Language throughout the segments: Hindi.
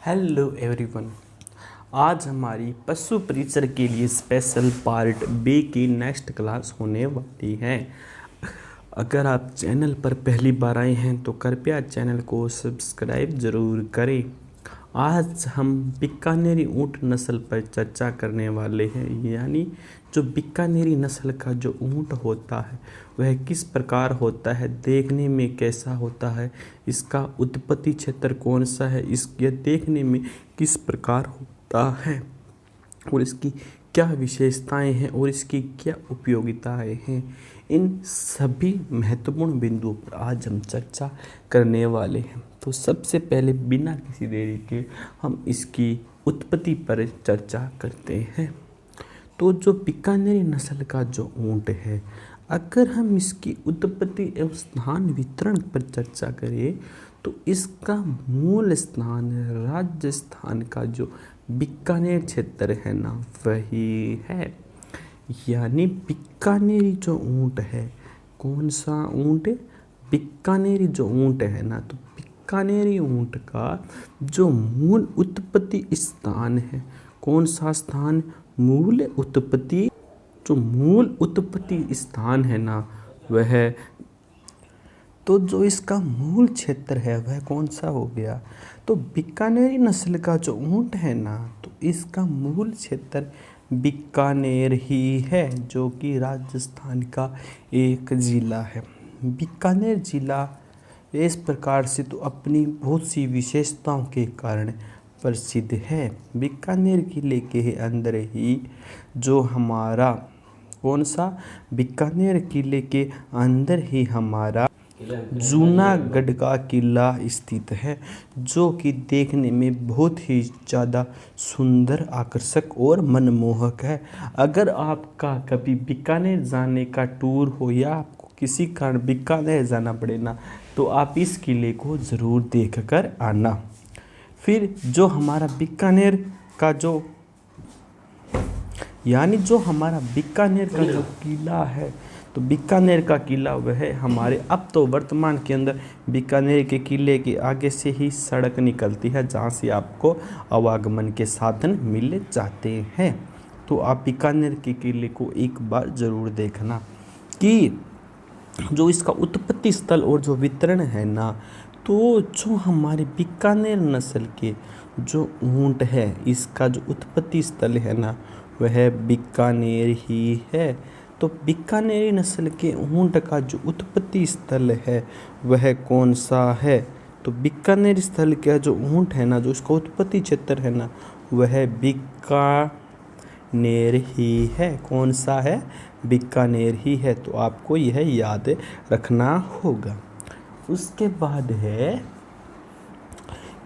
Hello everyone. आज हमारी पशु परिचर के लिए स्पेशल पार्ट बी की नेक्स्ट क्लास होने वाली है। अगर आप चैनल पर पहली बार आए हैं तो कृपया चैनल को सब्सक्राइब ज़रूर करें। आज हम बीकानेरी ऊँट नस्ल पर चर्चा करने वाले हैं, यानी जो बीकानेरी नस्ल का जो ऊँट होता है वह किस प्रकार होता है, देखने में कैसा होता है, इसका उत्पत्ति क्षेत्र कौन सा है, यह देखने में किस प्रकार होता है और इसकी क्या विशेषताएं हैं और इसकी क्या उपयोगिताएं हैं, इन सभी महत्वपूर्ण बिंदुओं पर आज हम चर्चा करने वाले हैं। तो सबसे पहले बिना किसी देरी के हम इसकी उत्पत्ति पर चर्चा करते हैं। तो जो बीकानेरी नस्ल का जो ऊँट है, अगर हम इसकी उत्पत्ति एवं स्थान वितरण पर चर्चा करें तो इसका मूल स्थान राजस्थान का जो बीकानेर क्षेत्र है ना, वही है। यानी बीकानेरी जो ऊँट है, कौन सा ऊँट है? बीकानेरी जो ऊँट है ना, तो बीकानेरी ऊँट का जो मूल उत्पत्ति स्थान है, कौन सा स्थान? मूल उत्पत्ति, जो मूल उत्पत्ति स्थान है ना वह, तो जो इसका मूल क्षेत्र है वह कौन सा हो गया? तो बीकानेरी नस्ल का जो ऊँट है ना, तो इसका मूल क्षेत्र बीकानेर ही है, जो कि राजस्थान का एक ज़िला है। बीकानेर ज़िला इस प्रकार से तो अपनी बहुत सी विशेषताओं के कारण प्रसिद्ध है। बीकानेर किले के अंदर ही जो हमारा कौन सा, बीकानेर किले के अंदर ही हमारा जूनागढ़ का किला स्थित है, जो कि देखने में बहुत ही ज़्यादा सुंदर, आकर्षक और मनमोहक है। अगर आपका कभी बीकानेर जाने का टूर हो या आपको किसी कारण बीकानेर जाना पड़े ना, तो आप इस किले को ज़रूर देख कर आना। फिर जो हमारा बीकानेर का जो, यानी जो हमारा बीकानेर का जो किला है, तो बीकानेर का किला वह हमारे अब तो वर्तमान के अंदर बीकानेर के किले के आगे से ही सड़क निकलती है, जहाँ से आपको आवागमन के साधन मिल जाते हैं। तो आप बीकानेर के किले को एक बार ज़रूर देखना कि जो इसका उत्पत्ति स्थल और जो वितरण है ना, तो जो हमारे बीकानेर नस्ल के जो ऊँट है, इसका जो उत्पत्ति स्थल है ना वह बीकानेर ही है। तो बीकानेरी नस्ल के ऊँट का जो उत्पत्ति स्थल है वह कौन सा है? तो बीकानेर स्थल का जो ऊँट है ना, जो इसका उत्पत्ति क्षेत्र है ना, वह बीकानेर ही है। कौन सा है? बीकानेर ही है। तो आपको यह याद रखना होगा। उसके बाद है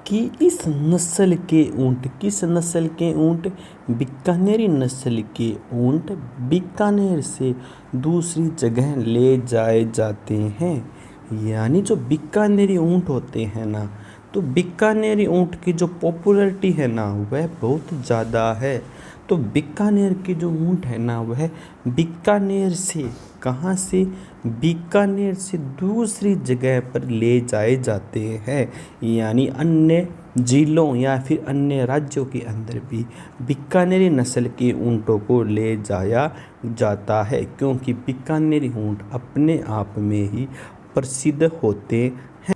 कि इस नस्ल के ऊँट, किस नस्ल के ऊँट? बीकानेरी नस्ल के ऊँट बीकानेर से दूसरी जगह ले जाए जाते हैं। यानी जो बीकानेरी ऊँट होते हैं ना, तो बीकानेरी ऊँट की जो पॉपुलैरिटी है ना वह बहुत ज़्यादा है। तो बीकानेर के जो ऊँट है ना वह बीकानेर से, कहाँ से? बीकानेर से दूसरी जगह पर ले जाए जाते हैं। यानी अन्य जिलों या फिर अन्य राज्यों के अंदर भी बीकानेरी नस्ल के ऊँटों को ले जाया जाता है, क्योंकि बीकानेरी ऊँट अपने आप में ही प्रसिद्ध होते हैं।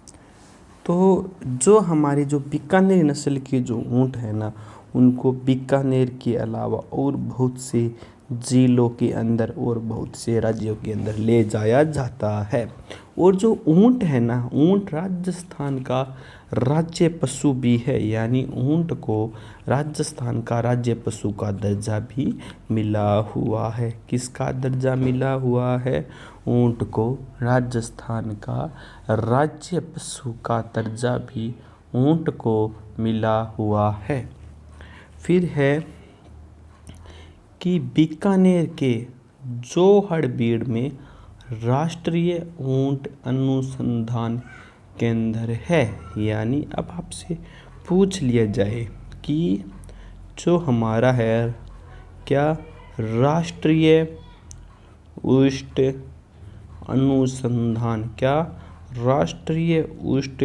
तो जो हमारी जो बीकानेरी नस्ल के जो ऊँट है ना, उनको बीकानेर के अलावा और बहुत से जिलों के अंदर और बहुत से राज्यों के अंदर ले जाया जाता है। और जो ऊँट है ना, ऊँट राजस्थान का राज्य पशु भी है। यानी ऊँट को राजस्थान का राज्य पशु का दर्जा भी मिला हुआ है। किसका दर्जा मिला हुआ है? ऊँट को राजस्थान का राज्य पशु का दर्जा भी ऊँट को मिला हुआ है। फिर है कि बीकानेर के जोहड़बीड़ में राष्ट्रीय ऊँट अनुसंधान केंद्र है। यानी अब आपसे पूछ लिया जाए कि जो हमारा है क्या, राष्ट्रीय ऊँट अनुसंधान, क्या राष्ट्रीय ऊँट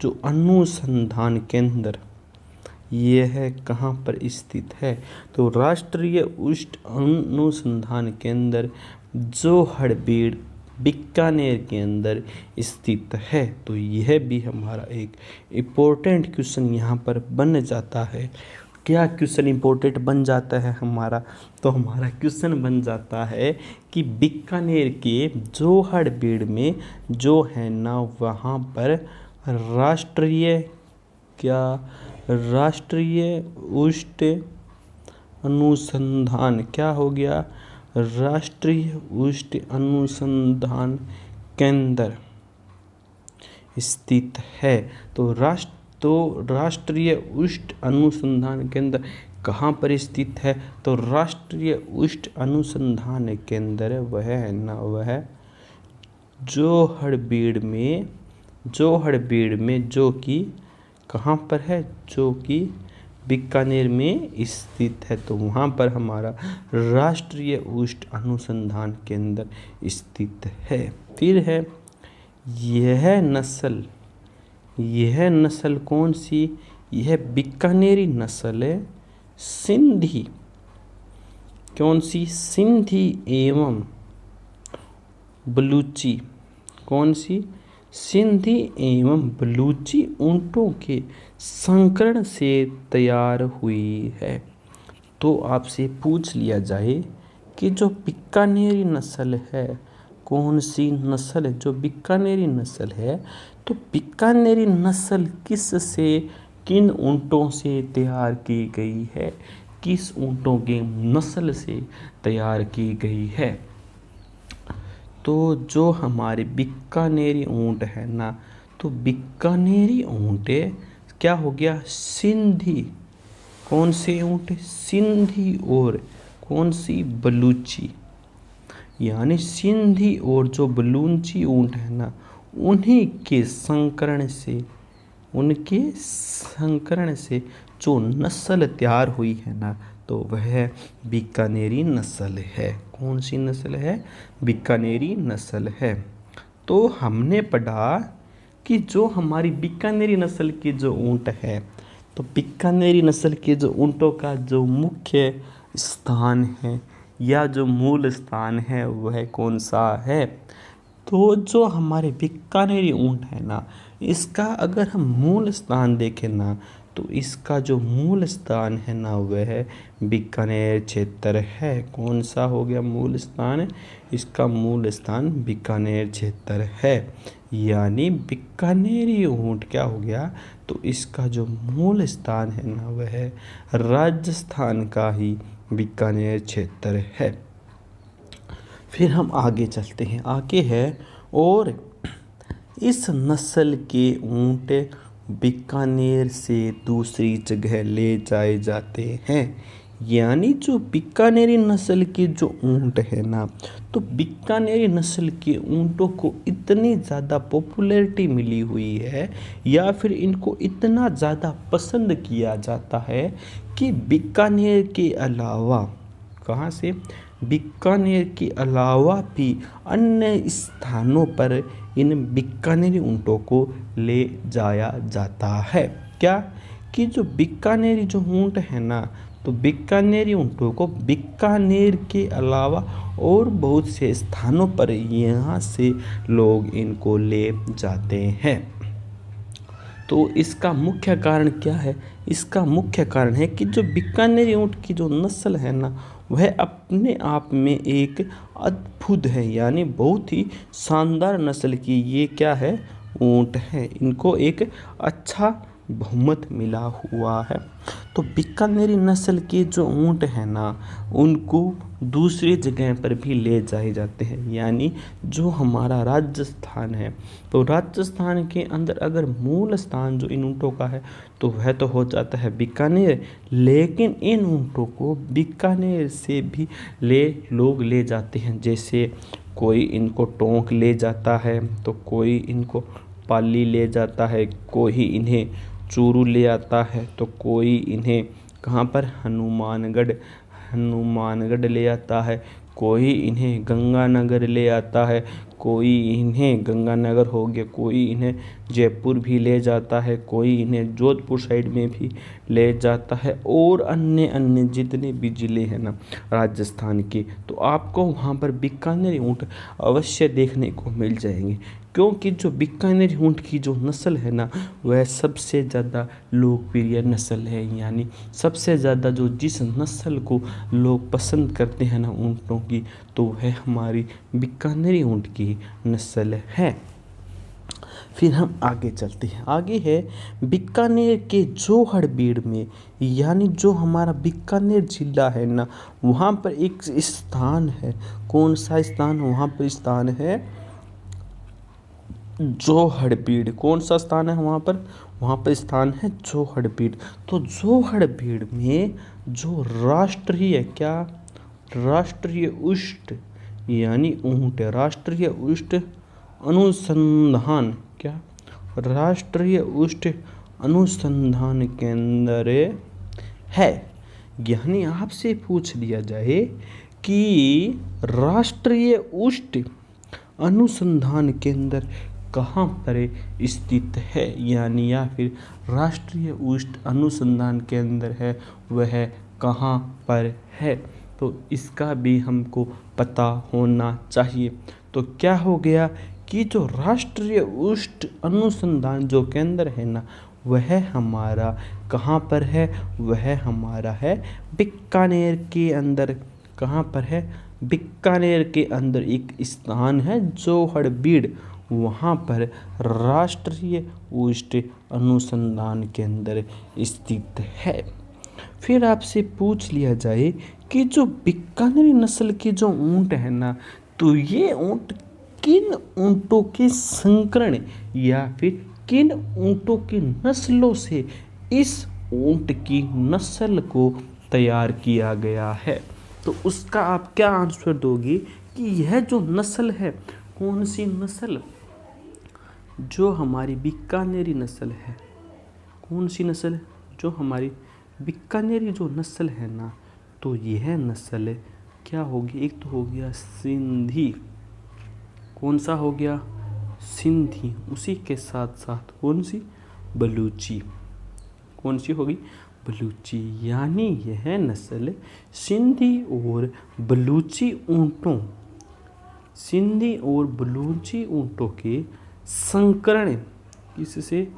जो अनुसंधान केंद्र यह कहाँ पर स्थित है? तो राष्ट्रीय उष्ण अनुसंधान केंद्र जोहड़बेड़ बीकानेर के अंदर स्थित है। तो यह भी हमारा एक इम्पोर्टेंट क्वेश्चन यहाँ पर बन जाता है। क्या क्वेश्चन इम्पोर्टेंट बन जाता है हमारा? तो हमारा क्वेश्चन बन जाता है कि बीकानेर के जोहड़बेड़ में जो है ना, वहाँ पर राष्ट्रीय उष्ण अनुसंधान क्या हो गया? राष्ट्रीय उष्ण अनुसंधान केंद्र स्थित है। तो राष्ट्रीय उष्ण अनुसंधान केंद्र कहाँ पर स्थित है? तो राष्ट्रीय उष्ण अनुसंधान केंद्र वह है ना, वह जोहड़बेड़ में जो कि कहाँ पर है? जो कि बीकानेर में स्थित है। तो वहाँ पर हमारा राष्ट्रीय उष्ण अनुसंधान केंद्र स्थित है। फिर है यह नस्ल कौन सी? यह बीकानेरी नस्ल है सिंधी। कौन सी? सिंधी एवं बलूची। कौन सी? सिंधी एवं बलूची ऊँटों के संकरण से तैयार हुई है। तो आपसे पूछ लिया जाए कि जो बीकानेरी नस्ल है, कौन सी नस्ल है जो बीकानेरी नस्ल है? तो बीकानेरी नस्ल किन ऊँटों से तैयार की गई है? किस ऊँटों के नस्ल से तैयार की गई है? तो जो हमारे बीकानेरी ऊँट है ना, तो बीकानेरी ऊँट क्या हो गया? सिंधी। कौन से ऊँट? सिंधी और कौन सी? बलूची। यानी सिंधी और जो बलूची ऊँट है ना, उनके संकरण से जो नस्ल तैयार हुई है ना, तो वह बीकानेरी नस्ल है। कौन सी नस्ल है? बीकानेरी नस्ल है। तो हमने पढ़ा कि जो हमारी बीकानेरी नस्ल की जो ऊँट है, तो बीकानेरी नस्ल के जो ऊँटों का जो मुख्य स्थान है या जो मूल स्थान है वह कौन सा है? तो जो हमारे बीकानेरी ऊँट है ना, इसका अगर हम मूल स्थान देखें ना, तो इसका जो मूल स्थान है ना, वह बीकानेर क्षेत्र है। कौन सा हो गया मूल स्थान? इसका मूल स्थान बीकानेर क्षेत्र है। यानी बीकानेरी ऊँट क्या हो गया? तो इसका जो मूल स्थान है ना, वह राजस्थान का ही बीकानेर क्षेत्र है। फिर हम आगे चलते हैं। आगे है और इस नस्ल के ऊँट बीकानेर से दूसरी जगह ले जाए जाते हैं। यानी जो बीकानेरी नस्ल के जो ऊँट है ना, तो बीकानेरी नस्ल के ऊँटों को इतनी ज़्यादा पॉपुलैरिटी मिली हुई है या फिर इनको इतना ज़्यादा पसंद किया जाता है कि बीकानेर के अलावा कहाँ से? बीकानेर के अलावा भी अन्य स्थानों पर इन बीकानेरी ऊँटों को ले जाया जाता है। क्या? कि जो बीकानेरी जो ऊँट है ना, तो बीकानेरी ऊँटों को बीकानेर के अलावा और बहुत से स्थानों पर यहाँ से लोग इनको ले जाते हैं। तो इसका मुख्य कारण क्या है? इसका मुख्य कारण है कि जो बीकानेरी ऊँट की जो नस्ल है ना, वह अपने आप में एक अद्भुत है। यानी बहुत ही शानदार नस्ल की ये क्या है? ऊँट है। इनको एक अच्छा बहुमत मिला हुआ है। तो बीकानेरी नस्ल के जो ऊँट है ना, उनको दूसरी जगह पर भी ले जाए जाते हैं। यानी जो हमारा राजस्थान है, तो राजस्थान के अंदर अगर मूल स्थान जो इन ऊँटों का है, तो वह तो हो जाता है बीकानेर। लेकिन इन ऊँटों को बीकानेर से भी लोग ले जाते हैं। जैसे कोई इनको टोंक ले जाता है, तो कोई इनको पाली ले जाता है, कोई इन्हें चूरू ले आता है, तो कोई इन्हें कहाँ पर? हनुमानगढ़ ले आता है, कोई इन्हें गंगानगर ले आता है, कोई इन्हें गंगानगर हो गया, कोई इन्हें जयपुर भी ले जाता है, कोई इन्हें जोधपुर साइड में भी ले जाता है, और अन्य अन्य जितने भी ज़िले हैं ना राजस्थान के, तो आपको वहाँ पर बीकानेरी ऊँट अवश्य देखने को मिल जाएंगे। क्योंकि जो बीकानेरी ऊँट की जो नस्ल है ना वह सबसे ज़्यादा लोकप्रिय नस्ल है, यानी सबसे ज़्यादा जो जिस नस्ल को लोग पसंद करते हैं ना ऊँटों की, तो वह हमारी बीकानेरी ऊँट की नस्ल है। फिर हम आगे चलते हैं। आगे है बीकानेर के जोहड़बीड़ में, यानी जो हमारा बीकानेर जिला है ना वहाँ पर एक स्थान है। कौन सा स्थान? वहाँ पर स्थान है जोहड़बीड़। कौन सा स्थान है वहाँ पर? वहाँ पर स्थान है जोहड़बीड़। तो जोहड़बीड़ में जो राष्ट्रीय उष्ट यानी ऊँट है, राष्ट्रीय उष्ट अनुसंधान राष्ट्रीय उष्ट अनुसंधान केंद्र है। यानी आपसे पूछ लिया जाए कि राष्ट्रीय उष्ट अनुसंधान केंद्र कहाँ पर स्थित है, यानी या फिर राष्ट्रीय उष्ट अनुसंधान केंद्र है वह कहाँ पर है, तो इसका भी हमको पता होना चाहिए। तो क्या हो गया कि जो राष्ट्रीय उष्ट अनुसंधान जो केंद्र है ना वह हमारा कहाँ पर है? वह हमारा है बीकानेर के अंदर। कहाँ पर है? बीकानेर के अंदर एक स्थान है जोहड़बीड़, वहाँ पर राष्ट्रीय उष्ट अनुसंधान केंद्र स्थित है। फिर आपसे पूछ लिया जाए कि जो बीकानेरी नस्ल के जो ऊँट है ना, तो ये ऊँट किन ऊँटों के संकरण या फिर किन ऊँटों की नस्लों से इस ऊँट की नस्ल को तैयार किया गया है, तो उसका आप क्या आंसर दोगे कि यह जो नस्ल है कौन सी नस्ल? जो हमारी बीकानेरी नस्ल है, कौन सी नस्ल? जो हमारी बीकानेरी जो नस्ल है ना, तो यह नस्ल क्या होगी? एक तो हो गया सिंधी। कौन सा हो गया? सिंधी। उसी के साथ साथ कौन सी? बलूची। कौन सी होगी? बलूची। यानी यह नस्ल सिंधी और बलूची ऊँटों के संकरण किससे?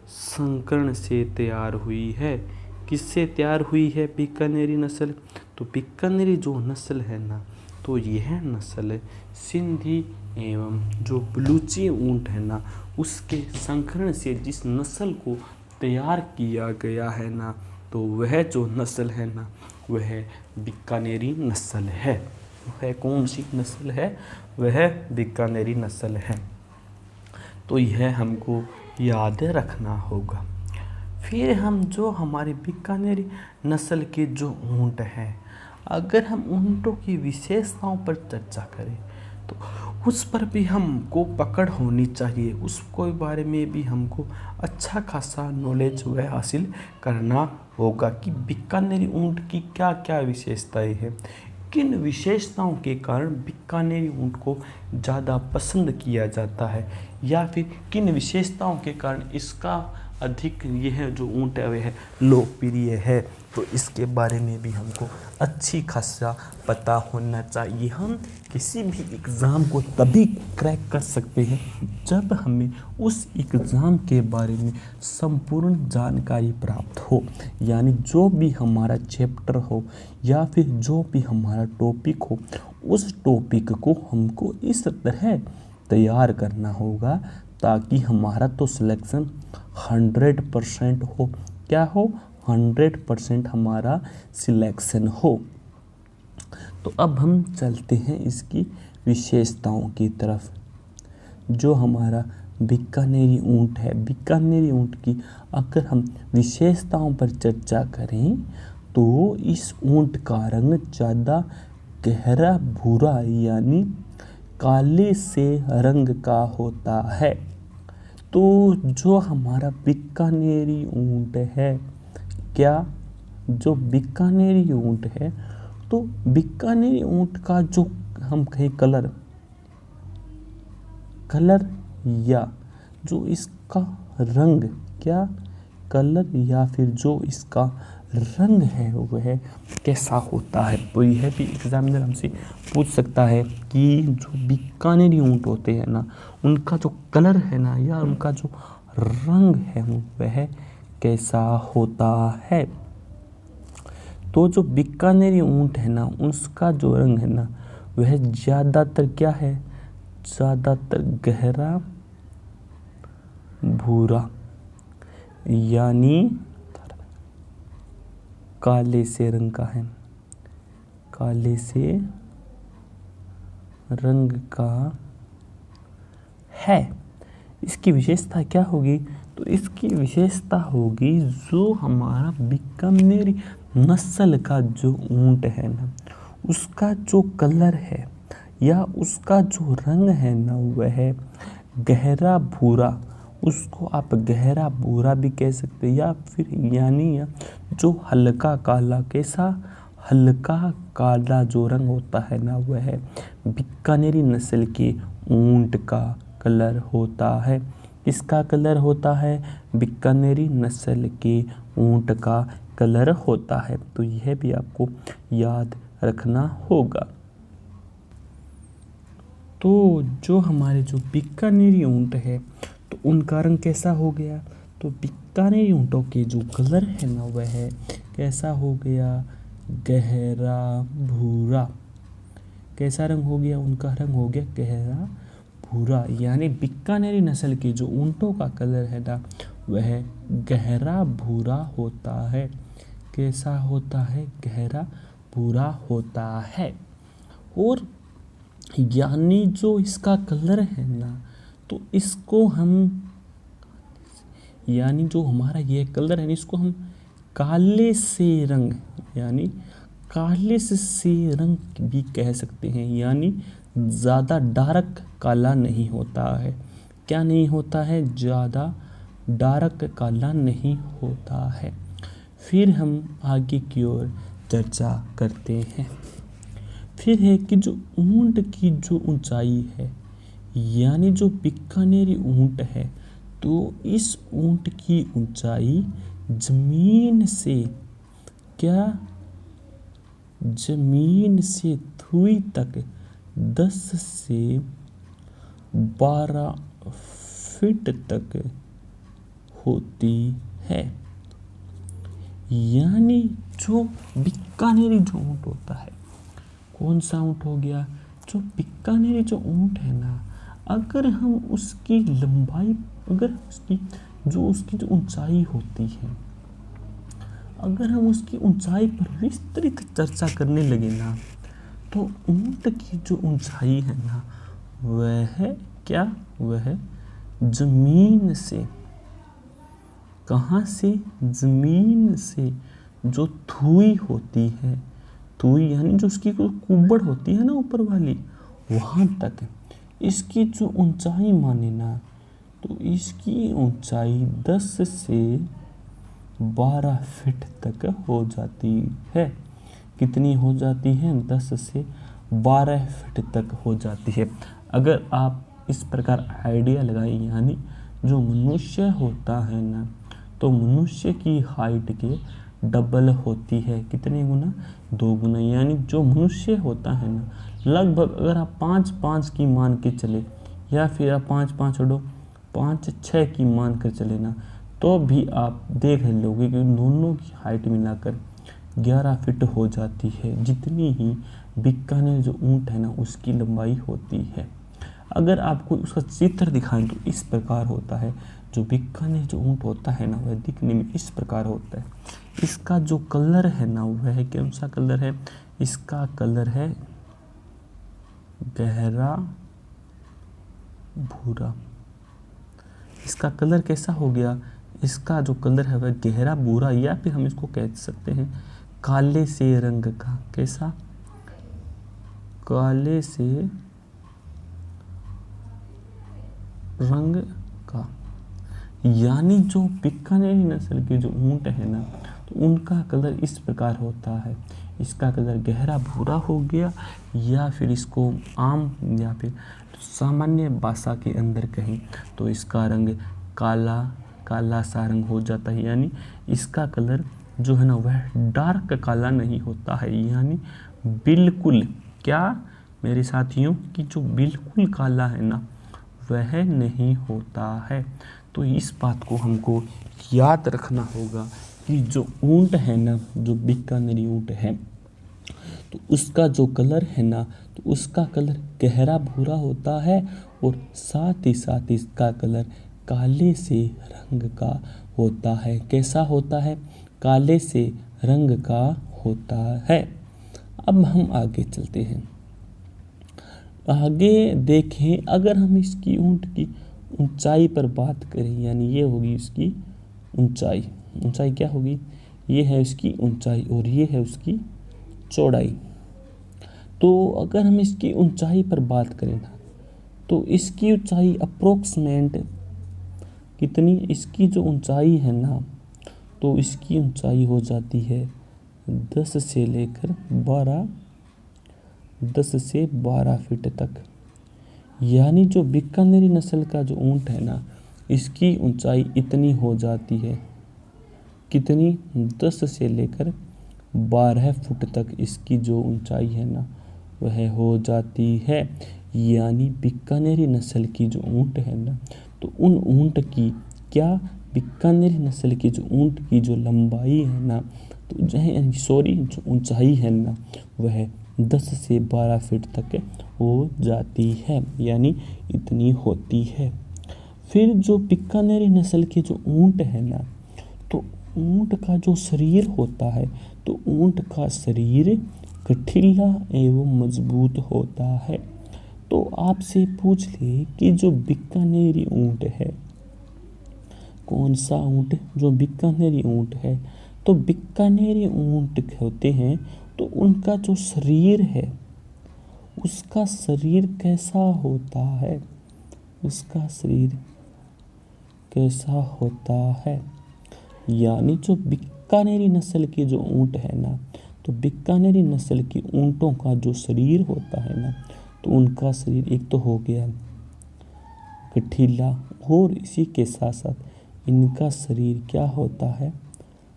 संकरण से तैयार हुई है। किससे तैयार हुई है बीकानेरी नस्ल? तो बीकानेरी जो नस्ल है ना, तो यह नस्ल सिंधी एवं जो बलूची ऊँट है ना उसके संकरण से जिस नस्ल को तैयार किया गया है ना, तो वह जो नस्ल है ना वह बीकानेरी नस्ल है। वह कौन सी नस्ल है? वह बीकानेरी नस्ल है। तो यह हमको याद रखना होगा। फिर हम जो हमारे बीकानेरी नस्ल के जो ऊँट हैं, अगर हम ऊँटों की विशेषताओं पर चर्चा करें तो उस पर भी हमको पकड़ होनी चाहिए, उसके बारे में भी हमको अच्छा खासा नॉलेज वह हासिल करना होगा कि बीकानेरी ऊँट की क्या क्या विशेषताएं हैं, किन विशेषताओं के कारण बीकानेरी ऊँट को ज़्यादा पसंद किया जाता है, या फिर किन विशेषताओं के कारण इसका अधिक यह जो ऊँट है वह लोकप्रिय है। तो इसके बारे में भी हमको अच्छी खासा पता होना चाहिए। हम किसी भी एग्ज़ाम को तभी क्रैक कर सकते हैं जब हमें उस एग्ज़ाम के बारे में संपूर्ण जानकारी प्राप्त हो, यानी जो भी हमारा चैप्टर हो या फिर जो भी हमारा टॉपिक हो, उस टॉपिक को हमको इस तरह तैयार करना होगा ताकि हमारा तो सिलेक्शन 100% हो। क्या हो? 100% हमारा सिलेक्शन हो। तो अब हम चलते हैं इसकी विशेषताओं की तरफ। जो हमारा बीकानेरी ऊँट है, बीकानेरी ऊँट की अगर हम विशेषताओं पर चर्चा करें तो इस ऊँट का रंग ज़्यादा गहरा भूरा यानी काले से रंग का होता है। तो जो हमारा बीकानेरी ऊँट है, क्या जो बीकानेरी ऊँट है, तो तो बीकानेरी ऊंट का जो हम कहें कलर या जो इसका रंग, क्या कलर या फिर जो इसका रंग है वह कैसा होता है। तो यह भी एग्जामिनर हमसे पूछ सकता है कि जो बीकानेरी ऊंट होते हैं ना, उनका जो कलर है ना या उनका जो रंग है वह कैसा होता है। तो जो बीकानेरी ऊंट है ना, उसका जो रंग है ना वह ज़्यादातर क्या है, ज़्यादातर गहरा भूरा यानी काले से रंग का है, काले से रंग का है। इसकी विशेषता क्या होगी, तो इसकी विशेषता होगी जो हमारा बीकानेरी नस्ल का जो ऊंट है ना, उसका जो कलर है या उसका जो रंग है ना वह गहरा भूरा, उसको आप गहरा भूरा भी कह सकते हैं या फिर यानी जो हल्का काला, कैसा हल्का काला जो रंग होता है ना वह बीकानेरी नस्ल के ऊंट का कलर होता है। इसका कलर होता है बीकानेरी नस्ल के ऊंट का कलर होता है। तो यह भी आपको याद रखना होगा। तो जो हमारे जो बीकानेरी ऊंट है तो उनका रंग कैसा हो गया, तो बीकानेरी ऊंटों के जो कलर है ना वह कैसा हो गया, गहरा भूरा। कैसा रंग हो गया, उनका रंग हो गया गहरा भूरा। यानी बीकानेरी नस्ल के जो ऊंटों का कलर है ना वह गहरा भूरा होता है। कैसा होता है, गहरा भूरा होता है। और यानी जो इसका कलर है ना तो इसको हम, यानी जो हमारा ये कलर है इसको हम काले से रंग यानी काले से रंग भी कह सकते हैं। यानी ज़्यादा डार्क काला नहीं होता है। क्या नहीं होता है, ज़्यादा डार्क काला नहीं होता है। फिर हम आगे की ओर चर्चा करते हैं। फिर है कि जो ऊंट की जो ऊंचाई है, यानी जो बीकानेरी ऊंट है तो इस ऊंट की ऊंचाई जमीन से, क्या जमीन से धुई तक 10 से 12 फीट तक होती है। यानी जो बीकानेरी जो ऊंट होता है, कौन सा ऊंट हो गया, जो बीकानेरी जो ऊंट है ना, अगर हम उसकी लंबाई, अगर उसकी जो ऊंचाई होती है, अगर हम उसकी ऊंचाई पर विस्तृत चर्चा करने लगे ना तो ऊंट की जो ऊंचाई है ना वह क्या, वह जमीन से, कहाँ से, जमीन से जो धुई होती है, धुई यानी जो उसकी कुबड़ होती है ना ऊपर वाली, वहाँ तक इसकी जो ऊंचाई माने ना तो इसकी ऊंचाई 10 से 12 फीट तक हो जाती है। कितनी हो जाती है, 10 से 12 फीट तक हो जाती है। अगर आप इस प्रकार आइडिया लगाएं, यानी जो मनुष्य होता है ना तो मनुष्य की हाइट के डबल होती है। कितने गुना, 2 गुना। यानी जो मनुष्य होता है ना लगभग, अगर आप 5-5 की मान के चले या फिर आप 5-5 छोड़ो 5-6 की मान कर चले ना तो भी आप देख लोगे कि दोनों की हाइट मिलाकर 11 फीट हो जाती है, जितनी ही बीकानेर जो ऊंट है ना उसकी लंबाई होती है। अगर आपको उसका चित्र दिखाएं तो इस प्रकार होता है। जो बीकानेर जो ऊंट होता है ना वह दिखने में इस प्रकार होता है। इसका जो कलर है ना वह कौन सा कलर है, इसका कलर है गहरा भूरा। इसका कलर कैसा हो गया, इसका जो कलर है वह गहरा भूरा, या फिर हम इसको कह सकते हैं काले से रंग का। कैसा, काले से रंग का। यानी जो बीकानेरी नस्ल के जो ऊंट है ना तो तो उनका कलर इस प्रकार होता है। इसका कलर गहरा भूरा हो गया, या फिर इसको आम या फिर सामान्य भाषा के अंदर कहें तो इसका रंग काला काला सा रंग हो जाता है। यानी इसका कलर जो है ना वह डार्क काला नहीं होता है, यानी बिल्कुल क्या मेरे साथियों कि जो बिल्कुल काला है ना वह नहीं होता है। तो इस बात को हमको याद रखना होगा कि जो ऊंट है ना, जो बीकानेरी ऊंट है, तो उसका जो कलर है ना, तो उसका कलर गहरा भूरा होता है और साथ ही साथ इसका कलर काले से रंग का होता है। कैसा होता है? काले से रंग का होता है। अब हम आगे चलते हैं। आगे देखें, अगर हम इसकी ऊंट की ऊंचाई पर बात करें, यानी ये होगी इसकी ऊंचाई। ऊंचाई क्या होगी? ये है इसकी ऊंचाई और ये है उसकी चौड़ाई। तो अगर हम इसकी ऊंचाई पर बात करें ना, तो इसकी ऊंचाई अप्रोक्सीमेट कितनी, इसकी जो ऊंचाई है ना, तो इसकी ऊंचाई हो जाती है 10 से लेकर 12 फीट तक। यानी जो बीकानेरी नस्ल का जो ऊंट है ना, इसकी ऊंचाई इतनी हो जाती है। कितनी? 10 से लेकर 12 फुट तक इसकी जो ऊंचाई है ना वह हो जाती है। यानी बीकानेरी नस्ल की जो ऊंट है ना, तो उन ऊंट की क्या, बीकानेरी नस्ल की जो ऊंट की जो लंबाई है ना, तो जो ऊंचाई है ना वह 10 से 12 फीट तक हो जाती है, यानी इतनी होती है। फिर जो बीकानेरी नस्ल के जो ऊंट है ना, तो ऊंट का जो शरीर होता है, तो ऊंट का शरीर गठीला एवं मजबूत होता है। तो आपसे पूछ ले कि जो बीकानेरी ऊंट है, कौन सा ऊंट? जो बीकानेरी ऊंट है, तो बीकानेरी ऊंट होते हैं, तो उनका जो शरीर है, उसका शरीर कैसा होता है? उसका शरीर कैसा होता है? यानी जो बीकानेरी नस्ल के जो ऊंट है ना, तो बीकानेरी नस्ल की ऊंटों का जो शरीर होता है ना, तो उनका शरीर एक तो हो गया गठीला, और इसी के साथ साथ इनका शरीर क्या होता है?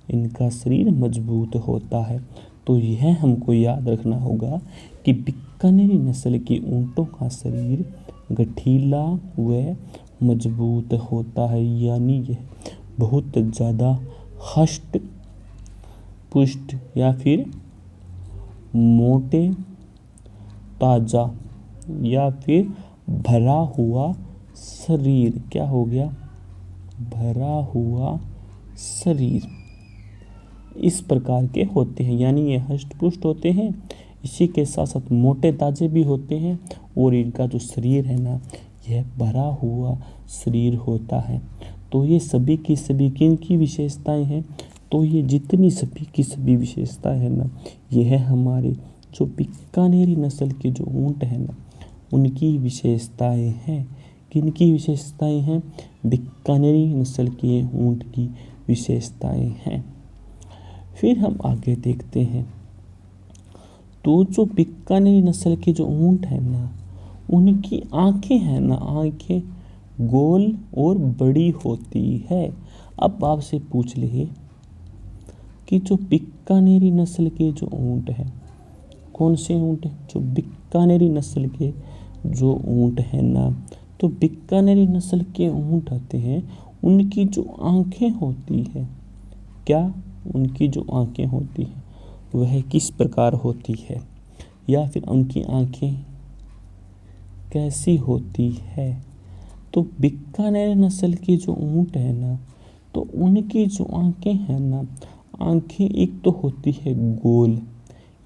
इनका शरीर मजबूत होता है। तो यह हमको याद रखना होगा कि बीकानेरी नस्ल की ऊंटों का शरीर गठीला व मजबूत होता है, यानी यह बहुत ज़्यादा हष्ट पुष्ट या फिर मोटे, ताजा या फिर भरा हुआ शरीर, क्या हो गया? भरा हुआ शरीर, इस प्रकार के होते हैं। यानी ये हष्ट पुष्ट होते हैं, इसी के साथ साथ मोटे ताजे भी होते हैं, और इनका जो शरीर है ना यह भरा हुआ शरीर होता है। तो ये सभी की सभी किन की विशेषताएं हैं? तो ये जितनी सभी की सभी विशेषताएं हैं ना, ये है हमारे जो बीकानेरी नस्ल के जो ऊंट है ना उनकी विशेषताएं हैं। किन की विशेषताएं हैं? बीकानेरी नस्ल के ऊंट की विशेषताएं हैं। फिर हम आगे देखते हैं, तो जो बीकानेरी नस्ल के जो ऊंट है ना, उनकी आंखें हैं ना, आंखें गोल और बड़ी होती है। अब आपसे पूछ ले कि जो बीकानेरी नस्ल के जो ऊंट है, कौन से ऊंट है? जो बीकानेरी नस्ल के जो ऊंट है ना, तो बीकानेरी नस्ल के ऊंट आते हैं, उनकी जो आंखें होती है, क्या उनकी जो आंखें होती हैं वह किस प्रकार होती है, या फिर उनकी आंखें कैसी होती है? तो बीकानेर नस्ल की जो ऊंट है ना, तो उनकी जो आंखें हैं ना, आंखें एक तो होती है गोल,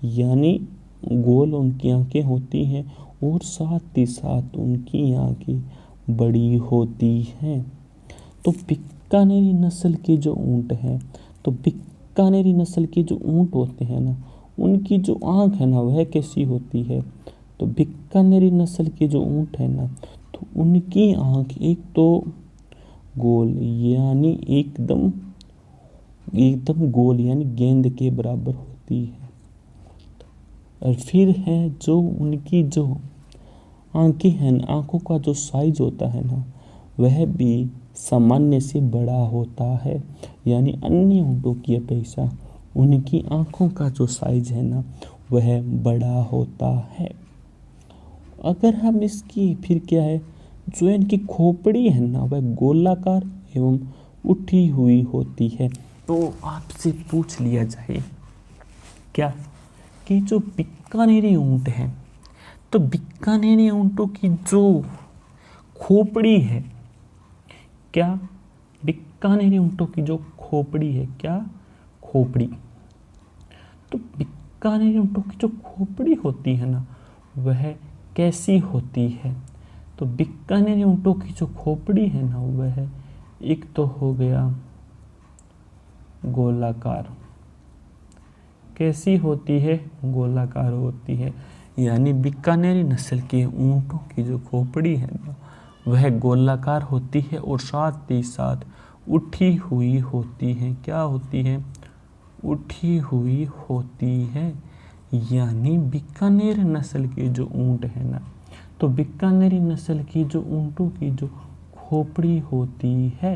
यानी गोल उनकी आंखें होती हैं, और साथ ही साथ उनकी आंखें बड़ी होती हैं। तो बीकानेरी नस्ल के जो ऊंट हैं, तो बीकानेरी नस्ल के जो ऊंट होते हैं ना, उनकी जो आँख है ना वह कैसी होती है? तो बीकानेरी नस्ल के जो ऊंट है ना, तो उनकी आँख एक तो गोल, यानी एकदम एकदम गोल यानी गेंद के बराबर होती है। और फिर है जो उनकी जो आंखें हैं, आंखों का जो साइज होता है ना, वह भी सामान्य से बड़ा होता है। यानी अन्य ऊँटों की अपेक्षा उनकी आंखों का जो साइज है ना, वह बड़ा होता है। अगर हम इसकी फिर क्या है, जो इनकी खोपड़ी है ना, वह गोलाकार एवं उठी हुई होती है। तो आपसे पूछ लिया जाए क्या कि जो बीकानेरी ऊँट है, तो बीकानेरी ऊँटों की जो खोपड़ी है, क्या बीकानेरी ऊँटों की जो खोपड़ी है, क्या खोपड़ी, तो बीकानेरी ऊँटों की जो खोपड़ी होती है ना, वह कैसी होती है? तो बीकानेरी ऊँटों की जो खोपड़ी है ना, वह एक तो हो गया गोलाकार। कैसी होती है? गोलाकार होती है। यानी बीकानेरी नस्ल के ऊँटों की जो खोपड़ी है ना, वह गोलाकार होती है और साथ ही साथ उठी हुई होती है। क्या होती है? उठी हुई होती है। यानी बीकानेर नस्ल के जो ऊँट है ना, तो बीकानेरी नस्ल की जो ऊँटों की जो खोपड़ी होती है,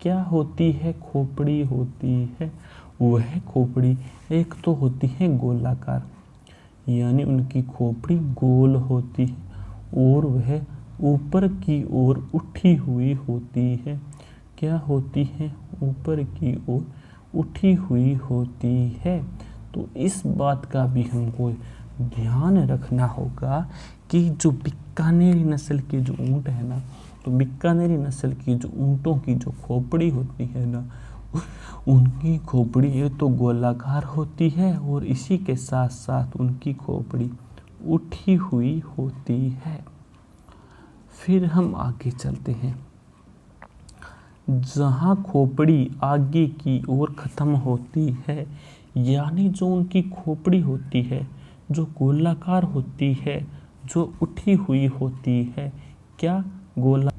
क्या होती है? खोपड़ी होती है। वह खोपड़ी एक तो होती है गोलाकार, यानी उनकी खोपड़ी गोल होती है और वह ऊपर की ओर उठी हुई होती है। क्या होती है? ऊपर की ओर उठी हुई होती है। तो इस बात का भी हमको ध्यान रखना होगा कि जो बीकानेरी नस्ल के जो ऊँट है ना, तो बीकानेरी नस्ल की जो ऊँटों की जो खोपड़ी होती है ना, उनकी खोपड़ी एक तो गोलाकार होती है और इसी के साथ साथ उनकी खोपड़ी उठी हुई होती है। फिर हम आगे चलते हैं। जहाँ खोपड़ी आगे की ओर ख़त्म होती है, यानी जो उनकी खोपड़ी होती है, जो गोलाकार होती है, जो उठी हुई होती है, क्या गोला,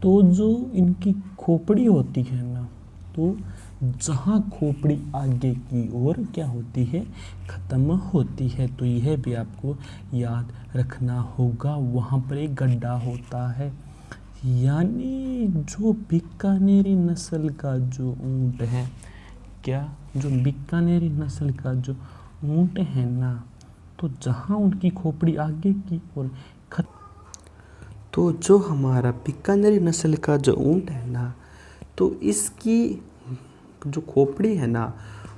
तो जो इनकी खोपड़ी होती है ना, तो जहाँ खोपड़ी आगे की ओर क्या होती है? ख़त्म होती है। तो यह भी आपको याद रखना होगा। वहाँ पर एक गड्ढा होता है। यानी जो बीकानेरी नस्ल का जो ऊँट है, क्या जो बीकानेरी नस्ल का जो ऊँट है ना, तो जहाँ उनकी खोपड़ी आगे की ओर तो जो हमारा बीकानेरी नस्ल का जो ऊँट है ना, तो इसकी जो खोपड़ी है ना,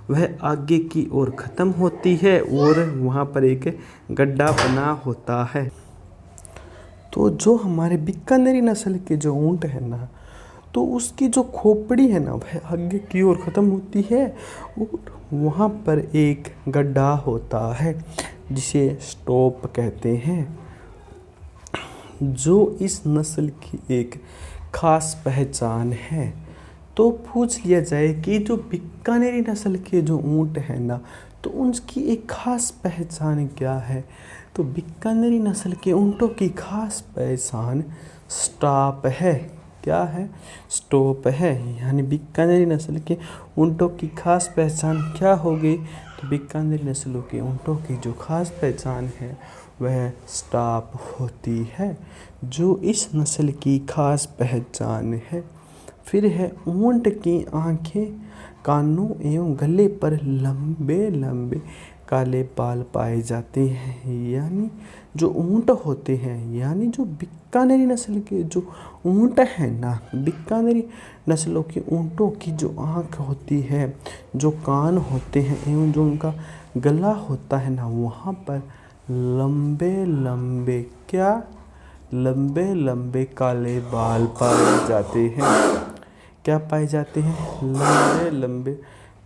वह आगे की ओर ख़त्म होती है और वहाँ पर एक गड्ढा बना होता है। तो जो हमारे बीकानेरी नस्ल के जो ऊँट है ना, तो उसकी जो खोपड़ी है ना, वह आगे की ओर ख़त्म होती है और वहाँ पर एक गड्ढा होता है जिसे स्टॉप कहते हैं, जो इस नस्ल की एक ख़ास पहचान है। तो पूछ लिया जाए कि जो बीकानेरी नस्ल के जो ऊँट हैं ना, तो उनकी एक ख़ास पहचान क्या है? तो बीकानेरी नस्ल के ऊँटों की ख़ास पहचान स्टॉप है। क्या है? स्टॉप है। यानी बीकानेरी नस्ल के ऊँटों की ख़ास पहचान क्या होगी? तो बीकानेरी नस्लों के ऊँटों की जो ख़ास पहचान है, वह स्टॉप होती है, जो इस नस्ल की ख़ास पहचान है। फिर है ऊँट की आँखें, कानों एवं गले पर लंबे लंबे काले बाल पाए जाते हैं। यानी जो ऊँट होते हैं, यानी जो बीकानेरी नस्ल के जो ऊँट हैं ना, बीकानेरी नस्लों के ऊँटों की जो आँख होती है, जो कान होते हैं एवं जो उनका गला होता है ना, वहाँ पर लंबे लंबे क्या लंबे लंबे काले बाल पाए जाते हैं। क्या पाए जाते हैं? लंबे लंबे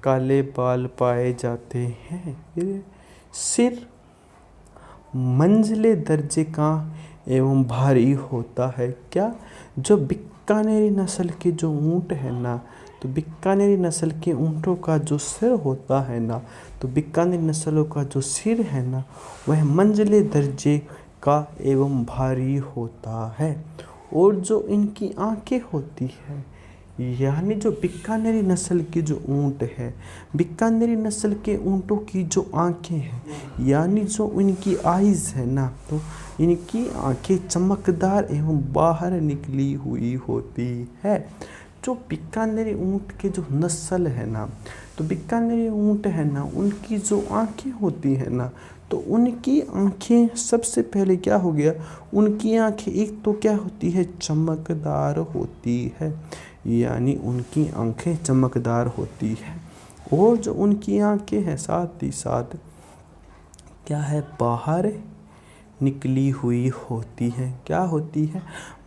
काले बाल पाए जाते हैं। सिर मंझले दर्जे का एवं भारी होता है। क्या? जो बीकानेरी नस्ल के जो ऊँट है ना, तो बीकानेरी नस्ल के ऊँटों का जो सिर होता है ना, तो बीकानेरी नस्लों का जो सिर है ना, वह मंझले दर्जे का एवं भारी होता है। और जो इनकी आँखें होती है, यानी जो बीकानेरी नस्ल के जो ऊँट है, बीकानेरी नस्ल के ऊँटों की जो आँखें हैं यानी जो इनकी आइज़ है ना, तो इनकी आँखें चमकदार एवं बाहर निकली हुई होती है। जो बीकानेरी ऊँट के जो नस्ल है ना, तो बीकानेरी ऊँट है ना, उनकी जो आँखें होती है ना, तो उनकी आँखें सबसे पहले क्या हो गया, उनकी आँखें एक तो क्या होती है, चमकदार होती है, यानी उनकी आँखें चमकदार होती है। और जो उनकी आँखें हैं साथ ही साथ क्या है, बाहर निकली हुई होती है। क्या होती है,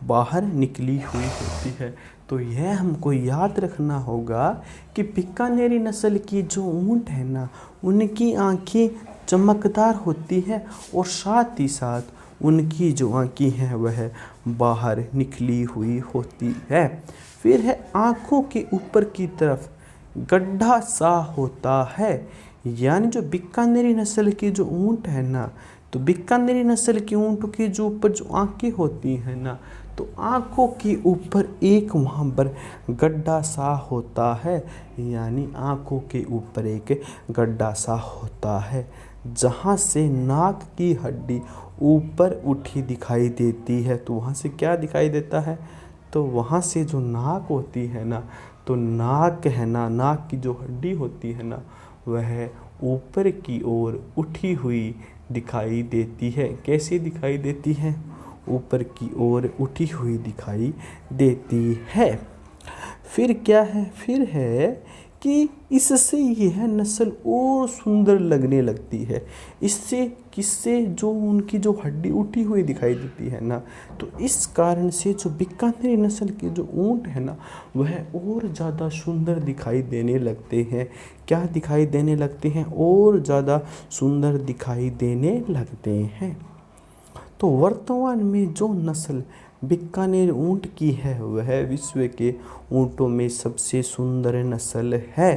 बाहर निकली हुई होती है। तो यह हमको याद रखना होगा कि बीकानेरी नस्ल की जो ऊँट है ना, उनकी आँखें चमकदार होती है और साथ ही साथ उनकी जो आँखें हैं वह बाहर निकली हुई होती है। फिर है आँखों के ऊपर की तरफ गड्ढा सा होता है, यानी जो बीकानेरी नस्ल की जो ऊँट है ना, तो बीकानेरी नस्ल के ऊँटों के जो ऊपर जो आँखें होती हैं ना, तो आँखों के ऊपर एक वहाँ पर गड्ढा सा होता है, यानी आँखों के ऊपर एक गड्ढा सा होता है, जहाँ से नाक की हड्डी ऊपर उठी दिखाई देती है। तो वहाँ से क्या दिखाई देता है, तो वहाँ से जो नाक होती है ना, तो नाक है ना, नाक की जो हड्डी होती है ना, वह ऊपर की ओर उठी हुई दिखाई देती है। कैसी दिखाई देती है, ऊपर की ओर उठी हुई दिखाई देती है। फिर क्या है, फिर है कि इससे यह नस्ल और सुंदर लगने लगती है। इससे किससे, जो उनकी जो हड्डी उठी हुई दिखाई देती है ना, तो इस कारण से जो बीकानेरी नस्ल के जो ऊँट है ना, वह और ज़्यादा सुंदर दिखाई देने लगते हैं। क्या दिखाई देने लगते हैं, और ज़्यादा सुंदर दिखाई देने लगते हैं। तो वर्तमान में जो नस्ल बीकानेर ऊँट की है वह विश्व के ऊँटों में सबसे सुंदर नस्ल है।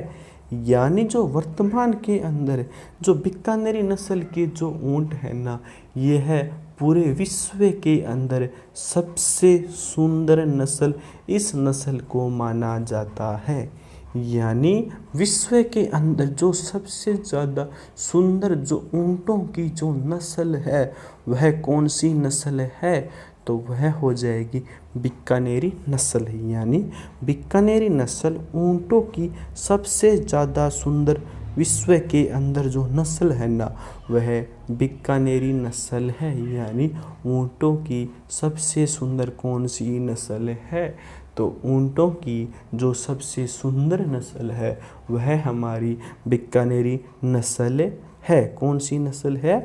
यानी जो वर्तमान के अंदर जो बीकानेरी नस्ल के जो ऊँट है ना, यह है पूरे विश्व के अंदर सबसे सुंदर नस्ल, इस नस्ल को माना जाता है। यानी विश्व के अंदर जो सबसे ज़्यादा सुंदर जो ऊँटों की जो नस्ल है वह कौन सी नस्ल है, तो वह हो जाएगी बीकानेरी नस्ल। यानी बीकानेरी नस्ल ऊँटों की सबसे ज़्यादा सुंदर विश्व के अंदर जो नस्ल है ना, वह बीकानेरी नस्ल है। यानी ऊँटों की सबसे सुंदर कौन सी नस्ल है, तो ऊँटों की जो सबसे सुंदर नस्ल है वह हमारी बीकानेरी नस्ल है। कौन सी नस्ल है,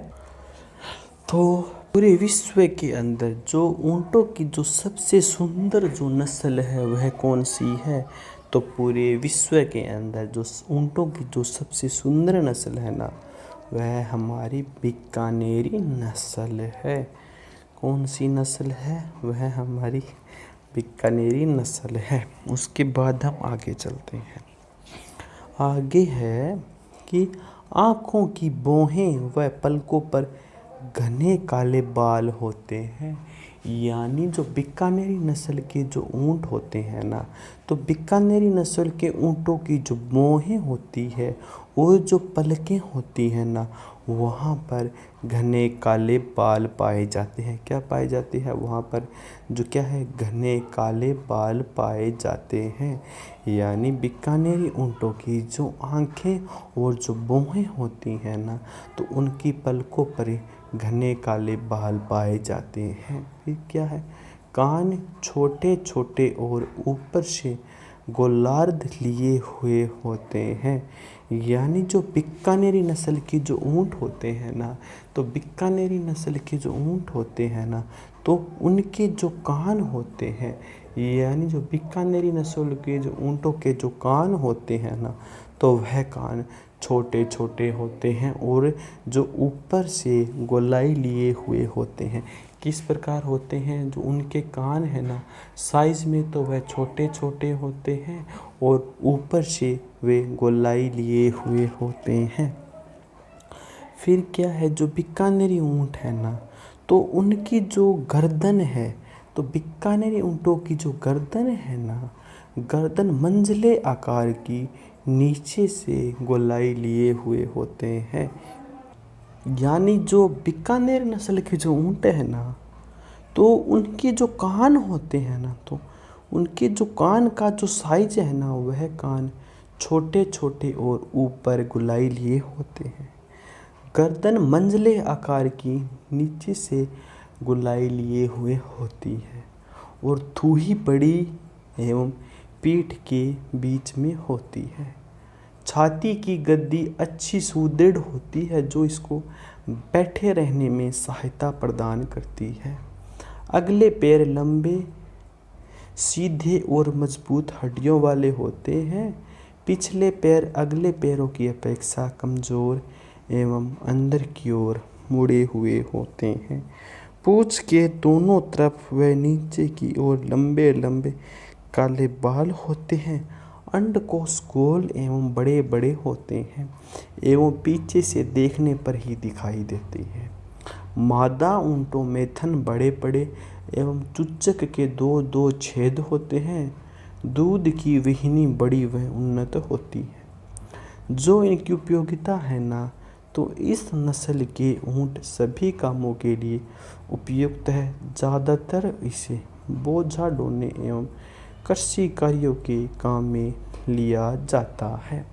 तो पूरे विश्व के अंदर जो ऊँटों की जो सबसे सुंदर जो नस्ल है वह कौन सी है, तो पूरे विश्व के अंदर जो ऊँटों की जो सबसे सुंदर नस्ल है ना, वह हमारी बीकानेरी नस्ल है। कौन सी नस्ल है, वह हमारी बीकानेरी नस्ल है। उसके बाद हम आगे चलते हैं। आगे है कि आँखों की भौहें व पलकों पर घने काले बाल होते हैं। यानी जो बीकानेरी नस्ल के जो ऊँट होते हैं ना, तो बीकानेरी नस्ल के ऊँटों की जो भौहें होती है और जो पलकें होती हैं ना, वहाँ पर घने काले बाल पाए जाते हैं। क्या पाए जाते हैं, वहाँ पर जो क्या है, घने काले बाल पाए जाते हैं। यानी बीकानेरी ऊँटों की जो आँखें और जो भौहें होती हैं ना, तो उनकी पलकों पर घने काले बाल पाए जाते हैं। फिर क्या है, कान छोटे छोटे और ऊपर से गोलार्ध लिए हुए होते हैं। यानी जो बीकानेरी नस्ल के जो ऊँट होते हैं ना, तो बीकानेरी नस्ल के जो ऊँट होते हैं ना, तो उनके जो कान होते हैं, यानी जो बीकानेरी नस्ल के जो ऊँटों के जो कान होते हैं ना, तो वह कान छोटे छोटे होते हैं और जो ऊपर से गोलाई लिए हुए होते हैं। किस प्रकार होते हैं, जो उनके कान है ना, साइज़ में तो वह छोटे छोटे होते हैं और ऊपर से वे गोलाई लिए हुए होते हैं। फिर क्या है, जो बीकानेरी ऊँट है ना, तो उनकी जो गर्दन है, तो बीकानेरी ऊँटों की जो गर्दन है ना, गर्दन मंझले आकार की, नीचे से गोलाई लिए हुए होते हैं। यानी जो बीकानेर नस्ल के जो ऊँट है ना, तो उनके जो कान होते हैं ना, तो उनके जो कान का जो साइज है ना, वह कान छोटे छोटे और ऊपर गोलाई लिए होते हैं। गर्दन मंझले आकार की, नीचे से गोलाई लिए हुए होती है और थूही बड़ी एवं पीठ के बीच में होती है। छाती की गद्दी अच्छी सुदृढ़ होती है, जो इसको बैठे रहने में सहायता प्रदान करती है। अगले पैर लंबे, सीधे और मजबूत हड्डियों वाले होते हैं। पिछले पैर अगले पैरों की अपेक्षा कमजोर एवं अंदर की ओर मुड़े हुए होते हैं। पूंछ के दोनों तरफ व नीचे की ओर लंबे लंबे काले बाल होते हैं। अंडकोश गोल एवं बड़े बड़े होते हैं एवं पीछे से देखने पर ही दिखाई देते हैं। मादा ऊँटों में थन बड़े बड़े एवं चूचक के दो दो छेद होते हैं। दूध की वाहिनी बड़ी व उन्नत होती है। जो इनकी उपयोगिता है ना, तो इस नस्ल के ऊँट सभी कामों के लिए उपयुक्त है। ज़्यादातर इसे बोझा ढोने एवं कृषि कार्यों के काम में लिया जाता है।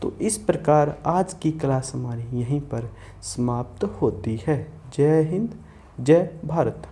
तो इस प्रकार आज की क्लास हमारी यहीं पर समाप्त होती है। जय हिंद, जय भारत।